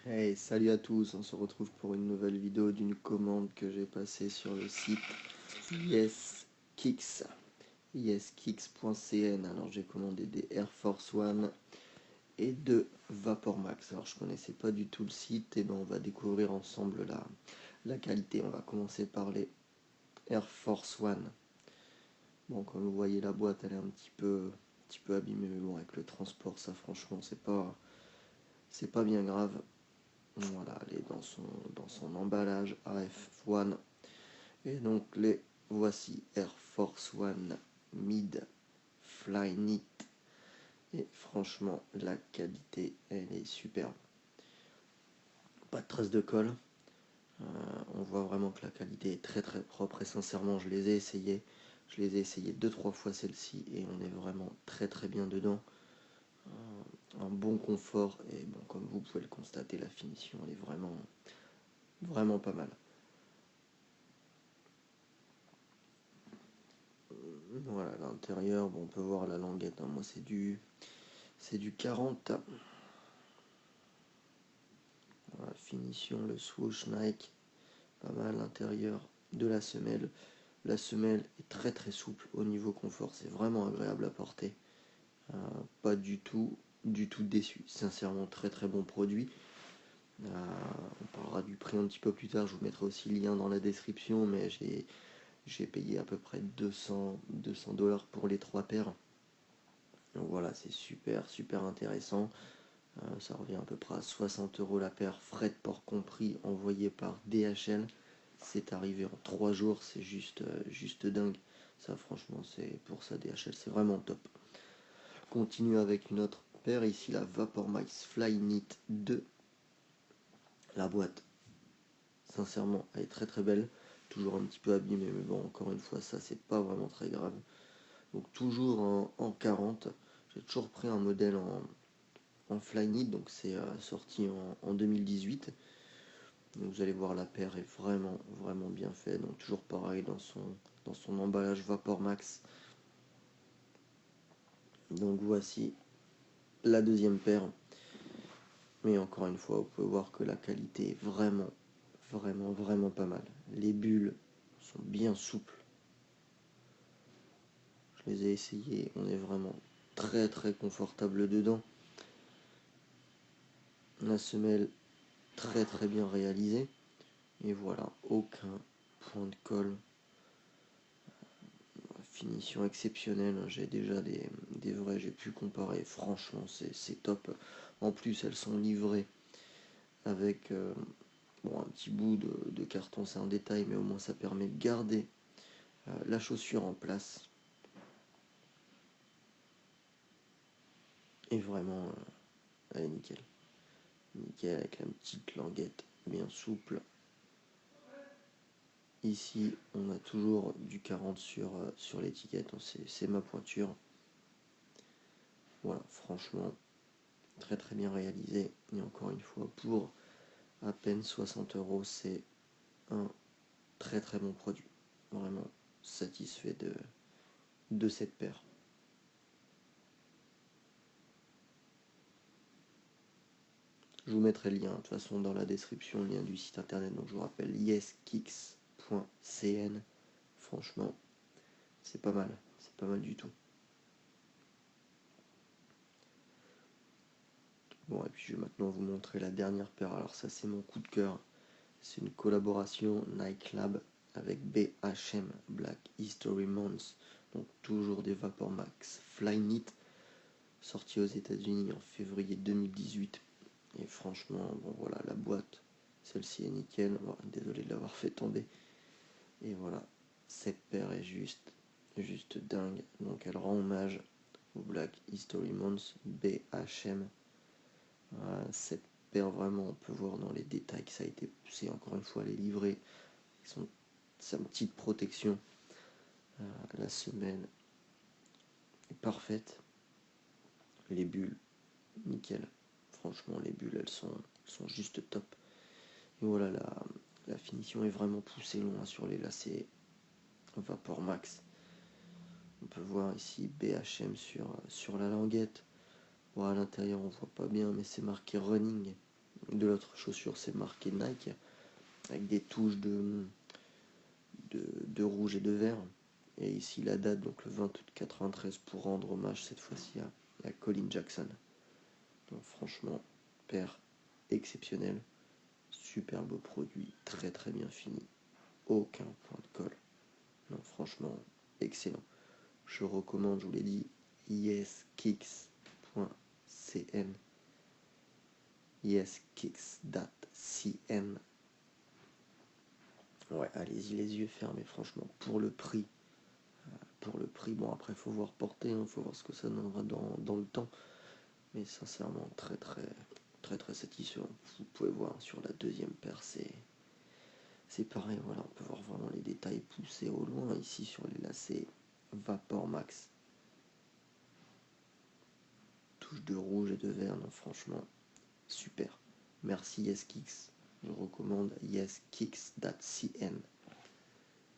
Hey, salut à tous, on se retrouve pour une nouvelle vidéo d'une commande que j'ai passée sur le site YesKicks, yeskicks.cn. Alors j'ai commandé des Air Force One et deux Vapor Max. Alors je connaissais pas du tout le site, et ben on va découvrir ensemble la qualité. On va commencer par les Air Force One. Bon, comme vous voyez, la boîte elle est un petit peu abîmée, mais bon, avec le transport, ça franchement c'est pas bien grave. Voilà, elle est dans son emballage AF1. Et donc les voici Air Force One Mid Flyknit. Et franchement, la qualité, elle est superbe. Pas de traces de colle. On voit vraiment que la qualité est très très propre. Et sincèrement, je les ai essayés. Je les ai essayés 2-3 fois celle-ci. Et on est vraiment très très bien dedans. Un bon confort. Et bon, comme vous pouvez le constater, la finition, elle est vraiment, vraiment pas mal. Voilà, l'intérieur, bon, on peut voir la languette, hein. Moi c'est du 40. Voilà, finition, le swoosh Nike, pas mal. L'intérieur de la semelle. La semelle est très très souple au niveau confort, c'est vraiment agréable à porter. Pas du tout déçu. Sincèrement, très très bon produit. On parlera du prix un petit peu plus tard, je vous mettrai aussi le lien dans la description, mais j'ai payé à peu près 200 dollars pour les trois paires. Donc voilà, c'est super super intéressant. Ça revient à peu près à 60 euros la paire, frais de port compris, envoyé par DHL. C'est arrivé en 3 jours, c'est juste dingue. Ça, franchement, c'est pour ça, DHL, c'est vraiment top. Continue avec une autre paire, ici la Vapor Max Flyknit 2. La boîte, sincèrement, elle est très très belle. Toujours un petit peu abîmée, mais bon, encore une fois, ça, c'est pas vraiment très grave. Donc, toujours en 40. J'ai toujours pris un modèle en Flyknit, donc c'est sorti en 2018. Donc vous allez voir, la paire est vraiment vraiment bien faite. Donc toujours pareil dans son emballage Vapor Max. Donc voici la deuxième paire. Mais encore une fois, vous pouvez voir que la qualité est vraiment vraiment vraiment pas mal. Les bulles sont bien souples. Je les ai essayées, on est vraiment très très confortable dedans. La semelle très très bien réalisée. Et voilà, aucun point de colle. Finition exceptionnelle, j'ai déjà des vrais, j'ai pu comparer, franchement c'est top. En plus elles sont livrées avec bon, un petit bout de carton, c'est un détail, mais au moins ça permet de garder la chaussure en place. Et vraiment, elle est nickel. Nickel, avec la petite languette bien souple. Ici on a toujours du 40 sur l'étiquette, c'est ma pointure. Voilà, franchement très très bien réalisé. Et encore une fois, pour à peine 60 euros, c'est un très très bon produit. Vraiment satisfait de cette paire. Je vous mettrai le lien, de toute façon, dans la description, le lien du site internet. Donc je vous rappelle, yeskicks.cn. Franchement, c'est pas mal. C'est pas mal du tout. Bon, et puis je vais maintenant vous montrer la dernière paire. Alors ça, c'est mon coup de cœur. C'est une collaboration Nike Lab avec BHM, Black History Months. Donc toujours des Vapor Max Flyknit, sorti aux États-Unis en février 2018. Et franchement, bon voilà, la boîte, celle-ci est nickel. Bon, désolé de l'avoir fait tomber. Et voilà, cette paire est juste dingue. Donc elle rend hommage au Black History Months BHM. Voilà, cette paire, vraiment, on peut voir dans les détails que ça a été poussé. Encore une fois, les livrets, sa petite protection. La semelle est parfaite. Les bulles, nickel. Franchement, les bulles, elles sont juste top. Et voilà, la finition est vraiment poussée loin sur les lacets Vapor Max. On peut voir ici BHM sur la languette. Bon, à l'intérieur, on voit pas bien, mais c'est marqué running. De l'autre chaussure, c'est marqué Nike, avec des touches de rouge et de vert. Et ici la date, donc le 20 août 93, pour rendre hommage cette fois-ci à Colin Jackson. Donc franchement, paire exceptionnelle, super beau produit, très très bien fini, aucun point de colle. Non, franchement, excellent. Je recommande, je vous l'ai dit, yeskicks.cn, yeskicks.cn. Ouais, allez-y les yeux fermés, franchement, bon après faut voir porter, faut voir ce que ça donnera dans le temps, mais sincèrement très très très très satisfaisant. Vous pouvez voir sur la deuxième paire, c'est pareil, voilà, on peut voir vraiment les détails poussés au loin ici sur les lacets Vapor Max, touche de rouge et de vert, non franchement super. Merci YesKicks, je recommande yeskicks.cn.